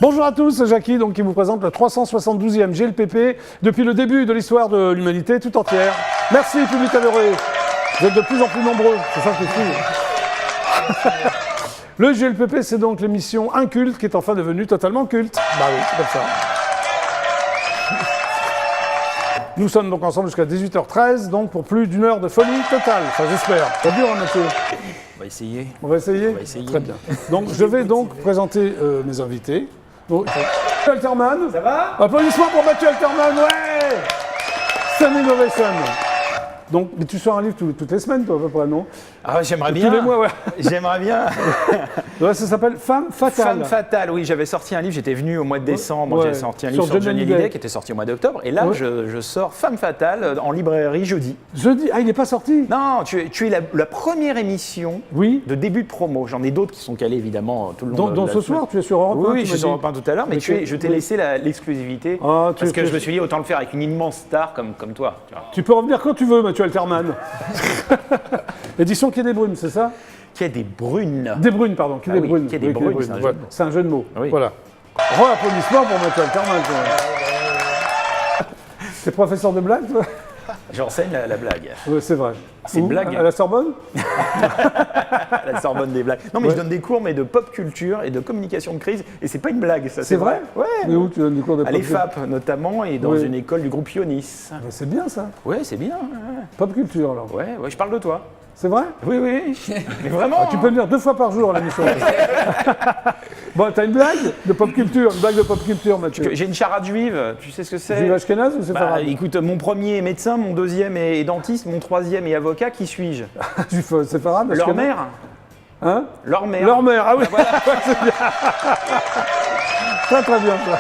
Bonjour à tous, c'est Jackie qui vous présente le 372e GLPP depuis le début de l'histoire de l'humanité tout entière. Merci, public adoré. Vous êtes de plus en plus nombreux, c'est ça qui est fou. Le GLPP, c'est donc l'émission inculte qui est enfin devenue totalement culte. Bah oui, c'est comme ça. Nous sommes donc ensemble jusqu'à 18h13, donc pour plus d'une heure de folie totale. Enfin, j'espère. Ça dure, hein, Mathieu? On va essayer. On va essayer? On va essayer. Très bien. Donc, je vais donc présenter mes invités. Donc, Mathieu Alterman. Ça va? Applaudissements pour Mathieu Alterman, ouais! Standing ovation. Donc, mais tu sors un livre toutes les semaines, toi, à peu près, non? Ah, j'aimerais bien. Tous les mois, ouais. J'aimerais bien. Ouais, ça s'appelle Femme fatale. Femme fatale, oui, j'avais sorti un livre, j'étais venu au mois de décembre, Ouais. j'avais sorti un livre sur Johnny Hallyday qui était sorti au mois d'octobre, et là, Ouais. je sors Femme fatale en librairie jeudi. Jeudi, ah, il n'est pas sorti? Non, tu es la première émission Oui. de début de promo. J'en ai d'autres qui sont calés, évidemment, tout le long Donc de ce la soir, semaine. tu es sur Europe 1, Oui, tu je m'as suis sur dit. Europe 1 tout à l'heure, mais je t'ai laissé l'exclusivité, Ah, parce que je me suis dit, autant le faire avec une immense star comme toi. Tu vois. Tu peux revenir quand tu veux, Mathieu Alterman. Édition Quai des Brunes, c'est ça? Qui a des brunes. Des Brunes, pardon. Quai Ah des oui, Brunes. Quai des Brunes, c'est un jeu de Ouais, mots. c'est un jeu de mots. Oui. Voilà. Re-applaudissements pour Mathieu Alterman. T'es professeur de blague, toi? J'enseigne la blague. Ouais, c'est vrai. C'est une Où? blague. À la Sorbonne? La Sorbonne des blagues. Non, mais Ouais. je donne des cours mais de pop culture et de communication de crise. Et c'est pas une blague, ça. C'est vrai? Ouais. Mais où tu donnes des cours de À pop culture? l'EFAP notamment et dans Oui. une école du groupe Ionis. Mais c'est bien ça. Ouais, c'est bien. Pop culture, alors. Ouais, je parle de toi. C'est vrai? Oui. Mais vraiment. Tu peux venir 2 fois par jour à l'émission. Bon, t'as une blague de pop culture, une blague de pop culture, Mathieu. J'ai une charade juive, tu sais ce que c'est? Juif Ashkenaz ou c'est Bah, Farad? écoute, mon premier est médecin, mon deuxième est dentiste, mon troisième est avocat, qui suis-je? Juif, c'est Farad? Leur Ashkenaz? mère. Hein? Leur mère. Leur mère, ah oui. Ouais, c'est bien. Très bien, ça.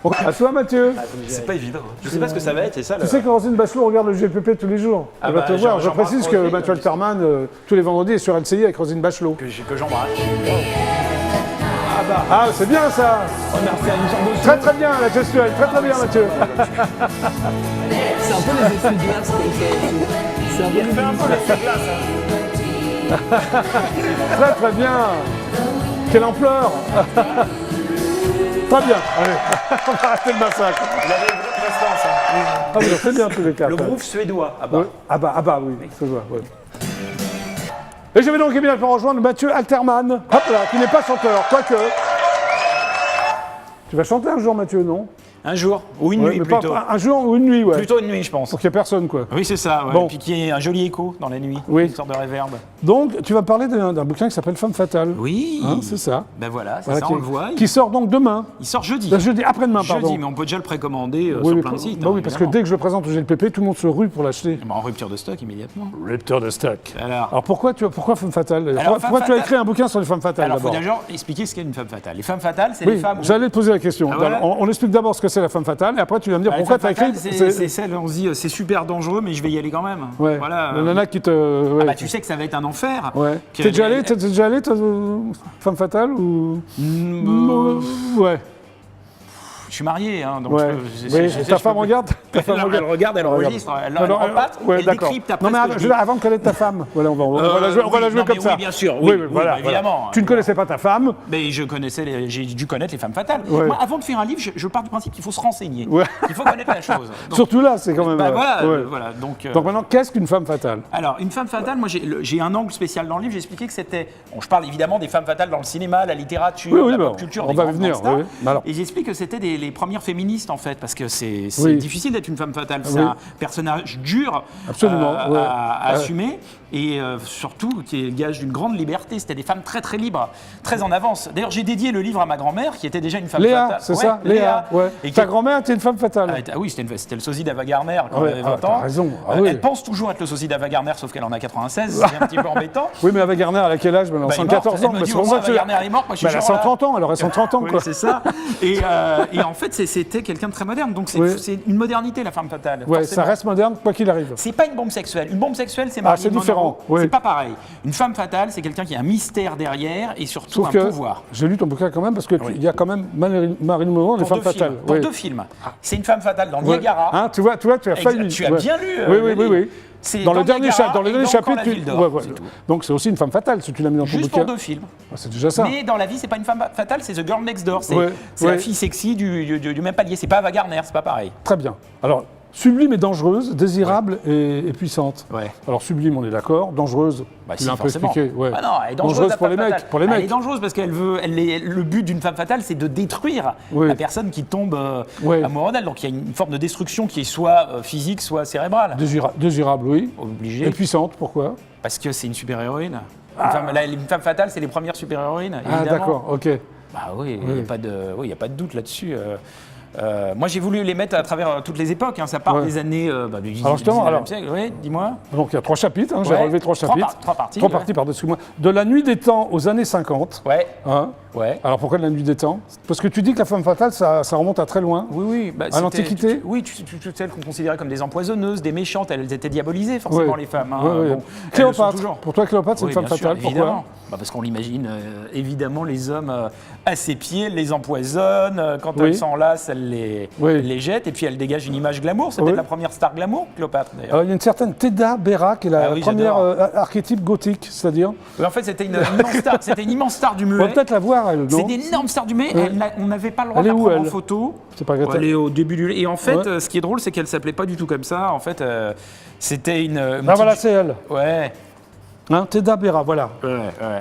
Bon, à toi, Mathieu. C'est pas évident. hein. Je sais pas ce que ça va être, c'est ça. Tu sais que Roselyne Bachelot regarde le GLPP tous les jours. Ah Elle va bah, te voir. Je j'embrasse précise que Roselyne, Mathieu en plus. Alterman, tous les vendredis, est sur LCI avec Roselyne Bachelot. Que j'embrasse. Ah, c'est bien ça. On a refait une sorte de Très bien, la gestuelle. Très bien, Mathieu. C'est un peu les effets de glace qu'elle fait. C'est un peu les un peu la glace. Très bien. Quelle ampleur. Très bien. Allez, on va arrêter le massacre. Il avait une grosse prestance. Ah, mais c'est bien tous les cas. Le groupe suédois. Ah bah. Ouais. Ah bah oui, ça se voit. Ouais. Et je vais donc bien faire rejoindre Mathieu Alterman, hop là, qui n'est pas chanteur, quoique. Tu vas chanter un jour, Mathieu, non? Un jour, ou une Ouais, nuit mais pas- plutôt. un jour ou une nuit, ouais. Plutôt une nuit, je pense. Pour qu'il n'y ait personne, quoi. Oui, c'est ça. Ouais. Bon. Et puis qu'il y ait un joli écho dans la nuit. Oui. Une sorte de réverb. Donc, tu vas parler d'un bouquin qui s'appelle Femme fatale. Oui. Hein, c'est ça. Ben voilà, c'est Voilà, ça, qui, on le voit. qui sort donc demain. Il sort jeudi. Jeudi, après-demain, pardon. Jeudi, mais on peut déjà le précommander Oui, sur mais plein de sites. bah oui, parce que dès que je le présente au GLPP, tout le monde se rue pour l'acheter. En rupture de stock immédiatement. Rupture de stock. Alors, Alors pourquoi Femme fatale d'ailleurs? Alors, Pourquoi Femme tu as fatale- écrit un bouquin sur les femmes fatales il faut d'abord? d'abord expliquer ce qu'est une femme fatale. Les femmes fatales, c'est les Oui, femmes. j'allais te poser la question. Ah, voilà. On explique d'abord ce que c'est la femme fatale, et après tu vas me dire Bah, pourquoi les tu as femmes écrit. fatales, c'est celle, on se dit, c'est super dangereux, mais je vais y aller quand même. Ouais. Voilà. La nana qui te. Ouais. Ah bah, tu sais que ça va être un enfer. Ouais. Que- T'es déjà allé, toi, femme fatale ou. Ouais. Je suis marié, hein, donc Ouais. Ta femme regarde. Ta femme Elle regarde, elle enregistre, elle repâte, ouais, elle d'accord. décrypte après Non mais ce que je dis. avant de connaître ta femme, voilà, on va la jouer non, comme mais ça. oui, bien sûr, oui, voilà, bah, évidemment. Tu ne connaissais pas ta femme. Mais j'ai dû connaître les femmes fatales. Ouais. Moi, avant de faire un livre, je pars du principe qu'il faut se renseigner. Ouais. Il faut connaître la chose. Donc, Surtout là, c'est quand même. bah, voilà, ouais. voilà. Donc maintenant, qu'est-ce qu'une femme fatale? alors, une femme fatale, moi j'ai un angle spécial dans le livre, j'ai expliqué que c'était... Bon, je parle évidemment des femmes fatales dans le cinéma, la littérature, Oui, la bah, pop culture, on des va grands venir, stars. oui. Mais alors- Et j'explique que c'était les premières féministes en fait, parce que c'est Oui. difficile d'être une femme fatale, c'est Oui. un personnage dur Absolument, ouais. à assumer, et surtout qui est le gage d'une grande liberté. C'était des femmes très très libres, très en avance. D'ailleurs, j'ai dédié le livre à ma grand-mère, qui était déjà une femme Léa, fatale. c'est Ouais, ça, Léa. Ouais. Et qui- Ta grand-mère était une femme fatale. ah oui, c'était le sosie d'Ava Gardner quand Ouais, elle avait ah, 20 t'as ans. raison, ah oui. Elle pense toujours être le sosie d'Ava Gardner, sauf qu'elle en a 96, c'est un petit peu embêtant. Oui, mais avec Garner, elle a quel âge maintenant? Bah, elle est 114 ans. morte. Elle me mais dit, c'est pour au ça moins, que Ava Gardner, elle est morte, moi je suis Bah, elle a toujours là. 130 ans, elle aurait 130 ans, Oui, quoi. c'est ça. Et en fait, c'était quelqu'un de très moderne. Donc c'est Oui. c'est une modernité, la femme fatale. Ouais, forcément. ça reste moderne, quoi qu'il arrive. C'est pas une bombe sexuelle. Une bombe sexuelle, c'est Ah, Marilyn c'est différent, Monroe. oui. C'est pas pareil. Une femme fatale, c'est quelqu'un qui a un mystère derrière et surtout Sauf un que pouvoir. j'ai lu ton bouquin quand même parce que il y a quand même Marilyn Monroe, les Pour femmes deux fatales. films. Pour Oui. 2 films. C'est une femme fatale dans Ouais. Niagara. Hein, tu vois, tu as failli. Tu as Ouais. bien lu. Oui, le oui, oui, livre. oui. C'est Dans le dernier, Niagara dans le et dernier dans chapitre, Quand la ville dort, ouais, ouais. c'est tout. Donc c'est aussi une femme fatale si tu l'as mis dans ton Juste bouquin. pour 2 films. Ah, c'est déjà ça. Mais dans la vie, c'est pas une femme fatale, c'est The Girl Next Door. C'est Ouais, c'est ouais. la fille sexy du même palier. C'est pas Ava Gardner, c'est pas pareil. Très bien. Alors, sublime et dangereuse, désirable et puissante. Ouais. Alors, sublime, on est d'accord. Dangereuse, Bah, tu si, l'as un peu forcément. expliqué. Ouais. Ah non, elle est dangereuse, la pour les femme mecs. fatale. Pour les Elle est mecs. dangereuse parce qu'elle veut. Le but d'une femme fatale, c'est de détruire Oui. la personne qui tombe Ouais. amoureuse d'elle. Donc il y a une forme de destruction qui est soit physique, soit cérébrale. Désirable, oui. Obligé. Et puissante, pourquoi? Parce que c'est une super-héroïne. Une femme fatale, c'est les premières super-héroïnes. Ah, évidemment. d'accord, ok. Bah oui, il n'y a pas de doute là-dessus. Moi, j'ai voulu les mettre à travers toutes les époques. Hein. Ça part Ouais. des années du 19e Alors, justement, siècle. Oui, dis-moi. Donc, il y a 3 chapitres, hein, j'ai Ouais. relevé 3 chapitres. Trois parties, Trois ouais. parties, par-dessus-moi. De la nuit des temps aux années 50. Ouais, Hein. ouais. Alors, pourquoi de la nuit des temps? Parce que tu dis que la femme fatale, ça remonte à très loin. Oui, oui. Bah, À c'était- l'Antiquité? Oui, toutes celles qu'on considérait comme des empoisonneuses, des méchantes, elles étaient diabolisées, forcément, Ouais. les femmes. Hein. Ouais, ouais. Bon, elles le sont Cléopâtre. toujours. Pour toi, Cléopâtre, c'est Oui, une femme bien sûr, fatale. Pourquoi? évidemment. Bah, parce qu'on l'imagine, évidemment, les hommes à ses pieds, elles les empoisonnent. Quand Oui. elles s'enlacent, elles les, Oui. elles les jettent. Et puis, elles dégagent une image glamour. C'est Oui. peut-être la première star glamour, Cléopâtre, d'ailleurs. Alors, il y a une certaine Teda Béra, qui est la Ah oui, première j'adore. archétype gothique, c'est-à-dire. Oui, en fait, c'était une immense star. C'était une immense star du On muet. va peut-être la voir, elle, C'est non? une énorme star du muet. Ouais. On n'avait pas le droit Elle de est la où, prendre en elle photo. C'est pas grave. Elle est au début du. Et en fait, Ouais. ce qui est drôle, c'est qu'elle s'appelait pas du tout comme ça. En fait, c'était une. Ah, voilà, c'est elle. Ouais. Hein, Teda Béra, voilà.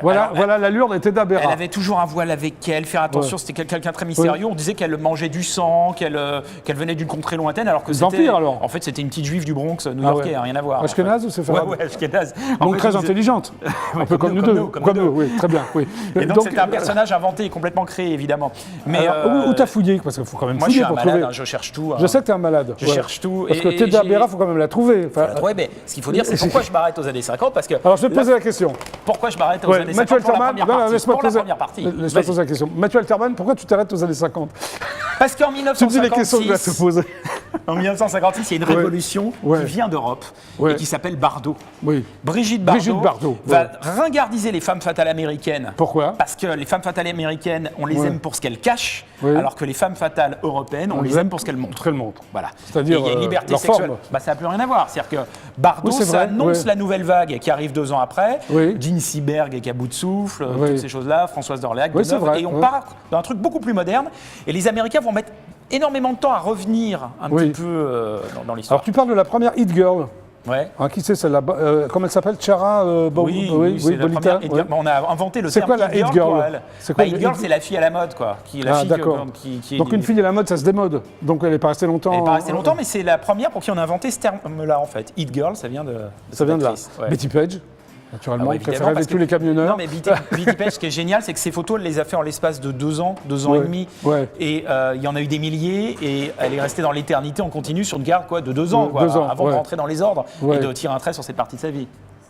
Voilà, Alors, voilà l'allure de Teda Béra. elle avait toujours un voile avec elle, faire attention, Ouais. c'était quelqu'un très mystérieux. On disait qu'elle mangeait du sang, qu'elle venait d'une contrée lointaine, alors que Des c'était. vampires, alors. En fait, c'était une petite juive du Bronx new-yorkais, ouais. hein, rien à voir. Ashkenaz en ou fait. séfarade? Ouais, Ashkenaz. En Donc fait, très ils- intelligente. Un peu comme nous deux. comme nous deux. Oui, très bien. Oui. Et donc, c'était un personnage inventé et complètement créé, évidemment. Mais alors, où t'as fouillé? Parce qu'il faut quand même moi, je suis fouiller un pour malade, trouver. hein, je cherche tout. Je sais que t'es un malade. Je cherche tout. Parce que et Teda j'ai- Béra, il faut quand même la trouver. Enfin, Ouais, mais ce qu'il faut dire, c'est pourquoi je m'arrête aux années 50, parce que. alors, je vais te là, poser la question. pourquoi je m'arrête aux Ouais, années Mathieu 50 pour la Alterman, première non, partie. laisse-moi Pour la poser- première partie. laisse-moi Vas-y. poser la question. Mathieu Alterman, pourquoi tu t'arrêtes aux années 50? Parce qu'en Tu me dis les questions que je vais te 1956, poser. en 1956, il y a une Ouais. révolution Ouais. qui vient d'Europe Ouais. et qui s'appelle Bardot. Oui. Brigitte Brigitte Bardot, va ouais. ringardiser les femmes fatales américaines. Pourquoi? Parce que les femmes fatales américaines, on les Ouais. aime pour ce qu'elles cachent, Oui. alors que les femmes fatales européennes, on les aime pour ce qu'elles montrent. Qu'elle montre. Voilà. C'est-à-dire, Et il y a une liberté leur sexuelle. forme. Bah, ça n'a plus rien à voir. C'est-à-dire que Bardot, Oui, c'est ça vrai, annonce ouais. la nouvelle vague qui arrive 2 ans après. Oui. Jean Seberg qui a bout de souffle, Oui. toutes ces choses-là, Françoise d'Orléac, Oui, de c'est Neuve. vrai, Et on ouais. part dans un truc beaucoup plus moderne. Et les Américains vont mettre énormément de temps à revenir un Oui. petit peu dans l'histoire. Alors, tu parles de la première Hit Girl. Ouais. Hein, qui c'est celle-là? Comment elle s'appelle? Chara Oui, c'est la Bolita, première Hit ouais. Girl. On a inventé le C'est terme quoi la Hit Girl? pour elle. C'est quoi Bah, Hit une Girl, Hit- c'est la fille à la mode, quoi. La Ah, fille d'accord. qui Donc une fille à la mode, ça se démode. Donc elle n'est pas restée longtemps. Elle n'est pas restée longtemps, mais c'est la première pour qui on a inventé ce terme-là, en fait. Hit Girl, ça vient de Ça vient de là. cette actrice, ouais. Betty Page, naturellement, Ah ouais, qui a fait évidemment, rêver parce tous que- les camionneurs. Non, mais Betty Page, ce qui est génial, c'est que ces photos, elle les a fait en l'espace de 2 ans, 2 ans Ouais, et demi. ouais. Et il y en a eu des milliers, et elle est restée dans l'éternité en continu sur une garde quoi, de 2 ans, Ouais, quoi, 2 ans, avant ouais. de rentrer dans les ordres Ouais. et de tirer un trait sur cette partie de sa vie.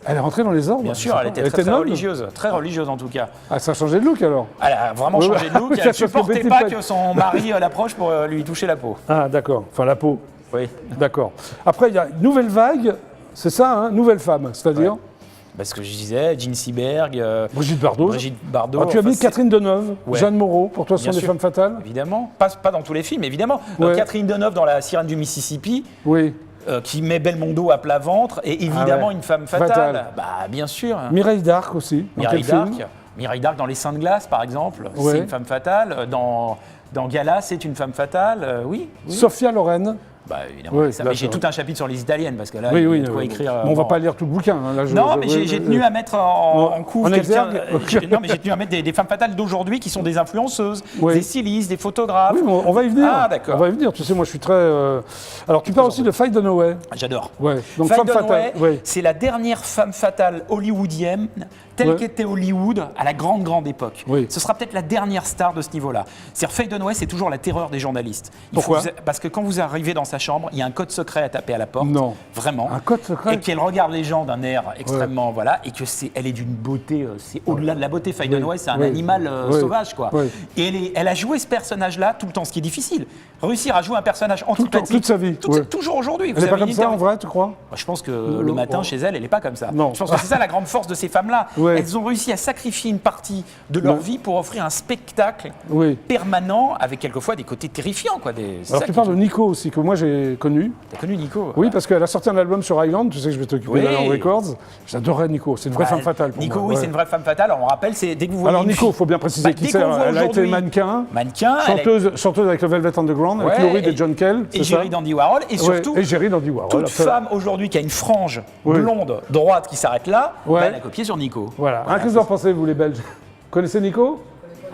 Elle est rentrée dans les ordres. Bien je sûr, sais elle pas. était très, très nonne religieuse, très religieuse en tout cas. Ah, ça a changé de look alors. Elle a vraiment Ouais, changé de look, oui, et ça elle fait que supportait Betty pas Page- que son mari l'approche pour lui toucher la peau. Ah, d'accord. Enfin, la peau. Oui. D'accord. Après, il y a une nouvelle vague. C'est ça, hein, nouvelle femme. C'est-à-dire Parce que je disais, Jean Seberg, Brigitte Bardot. Brigitte Bardot. Ah, tu as enfin, mis c'est- Catherine Deneuve, Ouais. Jeanne Moreau. Pour toi, ce Bien sont des sûr. femmes fatales. Évidemment, pas dans tous les films, évidemment. Ouais. Catherine Deneuve dans La Sirène du Mississippi, Oui. qui met Belmondo à plat ventre, et évidemment ouais. une femme fatale. Fatale. Bah, bien sûr. Mireille d'Arc aussi. Dans Mireille quel film d'Arc. Mireille d'Arc dans Les Seins de glace, par exemple, Ouais. c'est une femme fatale. Dans Gala, c'est une femme fatale. Oui. Sophia Loren. Bah, évidemment. Oui, ça. là, Mais j'ai c'est tout un chapitre sur les italiennes, parce que là, Oui, il y oui. a de quoi écrire. Mais on va bon. pas lire tout le bouquin. Hein, là, Non, mais j'ai tenu à mettre en couve en quelqu'un. exergue. Non, mais j'ai tenu à mettre des femmes fatales d'aujourd'hui qui sont des influenceuses, Oui. des stylistes, des photographes. Oui, mais on va y venir. Ah, d'accord. On va y venir. Tu sais, moi, je suis très. Alors, tu parles aussi de Faye Dunaway. J'adore. Ouais. Donc, Faye femme Dunaway, fatale. Oui. c'est la dernière femme fatale hollywoodienne telle Ouais. qu'était Hollywood à la grande époque. Oui. Ce sera peut-être la dernière star de ce niveau-là. C'est-à-dire Faye Dunaway, c'est toujours la terreur des journalistes. Pourquoi Parce que quand vous arrivez dans sa chambre, il y a un code secret à taper à la porte. Non. Vraiment. Un code secret Et qu'elle regarde les gens d'un air extrêmement voilà, et que elle est d'une beauté, c'est au-delà de la beauté. Faye Dunaway, c'est un Oui. animal Oui. sauvage, quoi. Oui. Et elle a joué ce personnage-là tout le temps, ce qui est difficile. Réussir à jouer un personnage le temps, antipathique toute sa vie, ouais. toujours aujourd'hui. Elle n'est pas comme ça, en vrai, tu crois? Je pense que le matin, chez elle, elle n'est pas comme ça. Non. Je pense que c'est ça la grande force de ces femmes-là. Oui. Ouais. elles ont réussi à sacrifier une partie de leur Ouais. vie pour offrir un spectacle Oui. permanent avec quelquefois des côtés terrifiants. Quoi. C'est Alors ça tu qui- parles de Nico aussi, que moi j'ai connu. T'as connu Nico? Oui, parce qu'elle a sorti un album sur Island, tu sais que je vais t'occuper Oui. d'Island Records. J'adorais Nico, c'est une vraie Bah, femme fatale pour Nico, moi. oui, Ouais. c'est une vraie femme fatale. Alors, on rappelle, c'est dès que vous voyez. Alors une Nico, fille- il faut bien préciser Bah, qui dès c'est. qu'on voit Elle a été aujourd'hui- mannequin, Mannequin, elle a- chanteuse avec le Velvet Underground, avec Ouais, Laurie et John Kell, c'est ça Égérie d'Andy Warhol. Et Ouais, surtout, Égérie d'Andy Warhol. toute après. femme aujourd'hui qui a une frange Oui. blonde, droite, qui s'arrête là, Ouais. bah, elle a copié sur Nico. Voilà. Qu'est-ce que vous en pensez, vous les Belges? Vous connaissez Nico?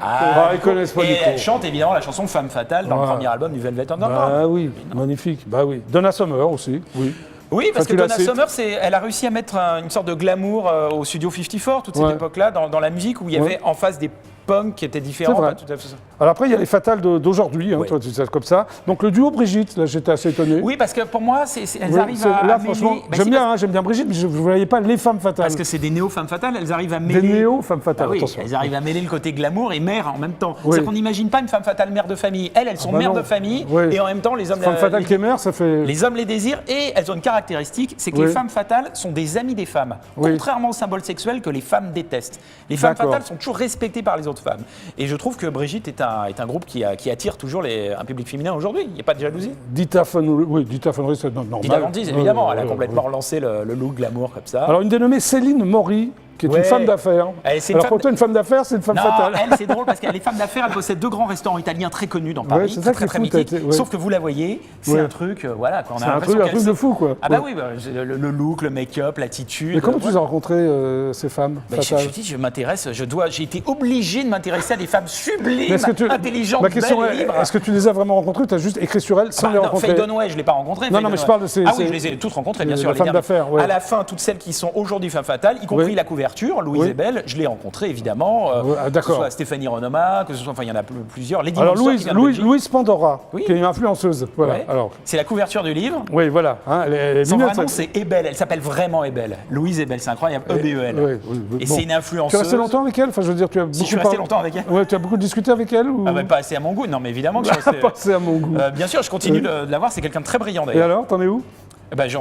Ah, ils connaissent pas et Nico. elle chante évidemment la chanson Femme Fatale dans Ouais. le premier album du Velvet Underground. Bah oui, magnifique. Bah oui. Donna Summer aussi, oui. Oui, parce que tu la Donna cites. Summer, elle a réussi à mettre une sorte de glamour au Studio 54, toute cette Ouais. époque-là, dans la musique où il y Ouais. avait en face des punks qui étaient différents. C'est vrai. pas tout à fait ça. Alors après, il y a les fatales d'aujourd'hui, hein, Oui. toi tu sais comme ça. Donc le duo Brigitte, là j'étais assez étonné. Oui, parce que pour moi, elles Oui, arrivent c'est- à là mêler- franchement, Bah, j'aime c'est bien, hein, j'aime bien Brigitte, mais je ne voyais pas les femmes fatales. parce que c'est des néo-femmes fatales, elles arrivent à Des mêler. néo-femmes fatales, Ah oui, attention. elles arrivent à mêler le côté glamour et mère en même temps. Oui. C'est qu'on n'imagine pas une femme fatale mère de famille. Elles sont bah mères non. de famille Oui. et en même temps les hommes Femme fatale qui est mère, ça fait... les hommes les désirent et elles ont une caractéristique, c'est que Oui. les femmes fatales sont des amies des femmes, Oui. contrairement au symbole sexuel que les femmes détestent. Les femmes D'accord. fatales sont toujours respectées par les autres femmes. Et je trouve que Brigitte est un groupe qui attire toujours un public féminin aujourd'hui. Il n'y a pas de jalousie. Dita Von Ries, c'est normal. Dina Landis, évidemment, elle a Ouais, complètement ouais. relancé le look glamour comme ça. Alors une dénommée Céline Maury, qui est Ouais. une femme d'affaires. Elle, c'est une Alors femme pour toi, une femme d'affaires, c'est une femme Non, fatale. elle, c'est drôle parce qu'elle est femme d'affaires, elle possède 2 grands restaurants italiens très connus dans Paris, Ouais, c'est ça très qui est très fou, mythiques. t'as été- ouais. Sauf que vous la voyez, c'est Ouais. un truc, voilà, quoi, on a C'est un l'impression truc qu'elle de se- fou, quoi. Ah bah Ouais. oui, bah, le look, le make-up, l'attitude. Mais comment tu voilà. les as rencontrées, ces femmes Bah, fatales je m'intéresse, j'ai été obligé de m'intéresser à des femmes sublimes, Mais est-ce que intelligentes, Ma question belles et est, libres. est-ce que tu les as vraiment rencontrées ou tu as juste écrit sur elles sans Bah, les non, rencontrer Faye Dunaway, je ne l'ai pas rencontrée. Non, Faye non, mais je Dunaway. parle de ces- Ah oui, ces- je les ai toutes rencontrées, bien les sûr. les femmes dernières. d'affaires, ouais. À la fin, toutes celles qui sont aujourd'hui femmes fatales, y compris Oui. la couverture, Louise Oui. et Belle, je l'ai rencontrée évidemment. Ouais, ah, que ce d'accord. soit Stéphanie Renoma, que ce soit, enfin, il y en a plusieurs. Lady Alors Monster qui vient de Belgique. Louise Pandora, Oui. qui est une influenceuse. Voilà. Ouais. Alors, C'est la couverture du livre. oui, voilà. Hein, elle est Son mignonne, vrai nom, ça. c'est Ebel. Elle s'appelle vraiment Ebel. Louise Ebel, c'est incroyable. E-B-E-L. Ouais, oui, Et bon. c'est une Tu es influenceuse. resté longtemps avec elle? Enfin, je veux dire, tu as beaucoup Si je suis resté longtemps avec elle. Ouais, tu as beaucoup discuté avec elle ou... Ah bah, pas assez à mon goût. Non, mais évidemment que je suis resté. Pas assez à mon goût. Bien sûr, je continue de la voir. C'est quelqu'un de très brillant Et d'ailleurs. alors, t'en es où?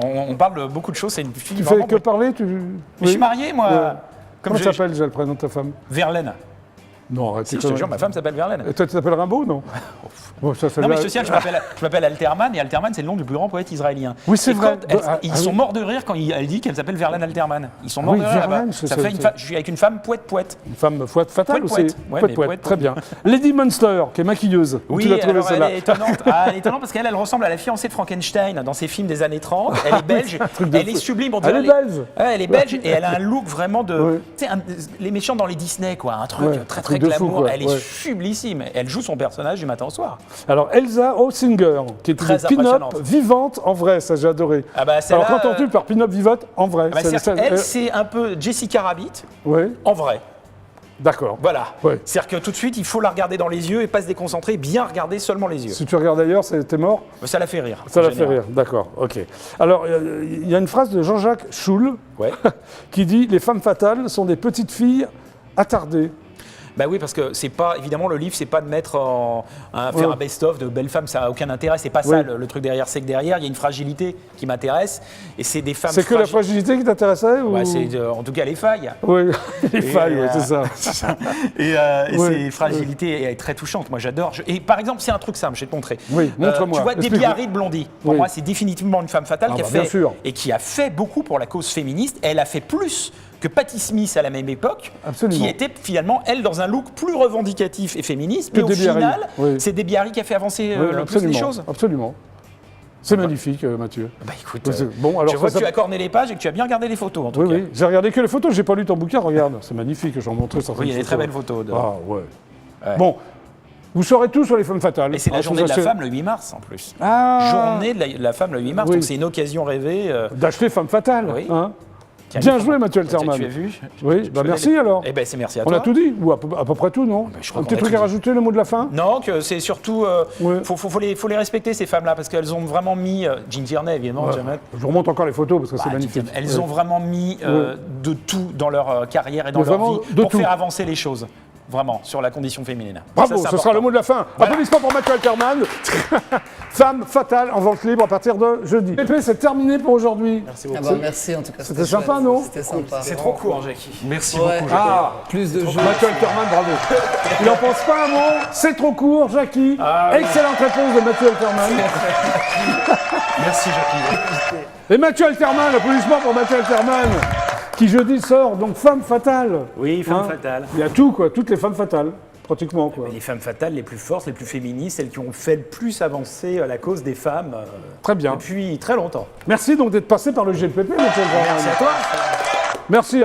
On parle de beaucoup de choses. C'est une fille Tu fais vraiment que parler Mais je suis marié, moi. Ouais. Comme Comment je- s'appelle déjà le prénom de ta femme? Verlaine. Non, arrête. Si, tes je te conneries. jure, ma femme s'appelle Verlaine. Et toi, tu t'appelles Rimbaud, non? Bon, ça Non, mais va- je te signale, je m'appelle Alterman, et Alterman, c'est le nom du plus grand poète israélien. Oui, c'est Et vrai. quand Ah, ils ah sont oui. morts de rire quand elle dit qu'elle s'appelle Verlaine Alterman. Ils sont morts oui, de rire là-bas. Verlaine, Ça c'est- fait c'est- je suis avec une femme poète. Une femme fatale Poète, aussi. poète. Ouais, mais poète, Très bien. Lady Munster, qui est maquilleuse. Où Oui, tu l'as trouvée alors elle celle-là? est étonnante. Ah, elle est étonnante parce qu'elle ressemble à la fiancée de Frankenstein dans ses films des années 30. Elle est belge, truc de elle est fou. sublime. on Elle dirait est belge. Ouais, elle est belge et elle a un look vraiment de. Ouais. Tu sais, les méchants dans les Disney, quoi. Un truc Ouais, très un très truc de fou, glamour. quoi. Elle est Ouais. sublissime. Elle joue son personnage du matin au soir. Alors, Elsa Hausinger, qui est Très une pin-up impressionnante. vivante en vrai, ça j'ai adoré. Ah bah, Alors, celle-là, quand on tue par pin-up vivante en vrai. bah, c'est-à-dire qu'elle, c'est un peu Jessica Rabbit Oui, en vrai. d'accord. Voilà. Ouais. C'est-à-dire que tout de suite, il faut la regarder dans les yeux et pas se déconcentrer, bien regarder seulement les yeux. Si tu regardes ailleurs, t'es mort. Ça la fait rire. Ça en la fait général. rire, d'accord, ok. Alors, il y a une phrase de Jean-Jacques Schul Ouais. qui dit « Les femmes fatales sont des petites filles attardées ». Bah oui, parce que c'est pas, évidemment, le livre, c'est pas de mettre faire Ouais. un best-of de belles femmes, ça a aucun intérêt. C'est pas Oui. ça le truc derrière. C'est que derrière, il y a une fragilité qui m'intéresse. Et c'est des femmes C'est que la fragiles. fragilité qui t'intéressait ou... Ouais, c'est en tout cas les failles. Oui, les failles, Et, ouais, c'est ça. Et Ouais. ces fragilités est très touchante. Moi, j'adore. Et par exemple, c'est un truc simple, je vais te montrer. Oui, montre-moi, Tu vois, explique-moi. Debbie Harry de Blondie. Pour Oui. moi, c'est définitivement une femme fatale Ah qui a bah, bien fait sûr. et qui a fait beaucoup pour la cause féministe. Elle a fait plus que Patti Smith à la même époque, Absolument. qui était finalement, elle, dans un look plus revendicatif et féministe. Que Mais au Debbie Harry, final, oui. c'est Debbie Harry qui a fait avancer Oui, le plus les absolument, choses. absolument. C'est magnifique, Mathieu. Bah écoute, Ouais, bon, alors je vois ça, que tu as corné les pages et que tu as bien regardé les photos en tout Oui, cas. oui. J'ai regardé que les photos, j'ai pas lu ton bouquin, regarde. C'est magnifique, j'en montrais certaines Oui, il y a des très photos. belles photos. Ah, ouais. Ouais. Bon, vous saurez tout sur les femmes fatales. Et c'est la Hein, journée de la c'est- femme le 8 mars en plus. Ah, Journée de la femme le 8 mars, Oui. donc c'est une occasion rêvée. d'acheter femme fatale. Oui. Hein. Tiens, Bien une joué, femme- Mathieu Tu Alterman. as vu Oui, bah merci alors. Eh ben c'est merci à On toi. a tout dit, ou à peu près tout, non? je crois Un qu'on petit a truc tout à dit. rajouter, le mot de la fin? Non, que c'est surtout. Ouais. Faut les respecter ces femmes-là parce qu'elles ont vraiment mis. Jean Tierney, évidemment. Ouais. Janet. Je vous remonte encore les photos parce que Bah, c'est magnifique. elles ont vraiment mis de tout dans leur carrière et dans Mais leur vraiment, vie de pour tout. faire avancer les choses. vraiment, sur la condition féminine. Bravo, Ça, c'est ce sera le important. mot de la fin. Voilà. Applaudissements pour Mathieu Alterman. Femme fatale en vente libre à partir de jeudi. Pépé, c'est terminé pour aujourd'hui. Merci Ah beaucoup. bah merci en tout cas. C'était sympa, chouette. non? C'était sympa. C'est trop court, Jackie. Merci Ouais. beaucoup. Ah, Plus de jeux. Mathieu Alterman, bravo. Il n'en pense pas un mot. C'est trop court, Jackie. Ah, oui. Excellente réponse de Mathieu Alterman. Merci Jackie. Et Mathieu Alterman, applaudissements pour Mathieu Alterman, qui jeudi sort donc Femme fatale. Oui, femme Hein fatale. Il y a tout, quoi, toutes les femmes fatales, pratiquement, quoi. Les femmes fatales les plus fortes, les plus féministes, celles qui ont fait le plus avancer la cause des femmes Très bien. depuis très longtemps. Merci donc d'être passé par le GPP, Mathieu Alterman. Merci à toi. Merci.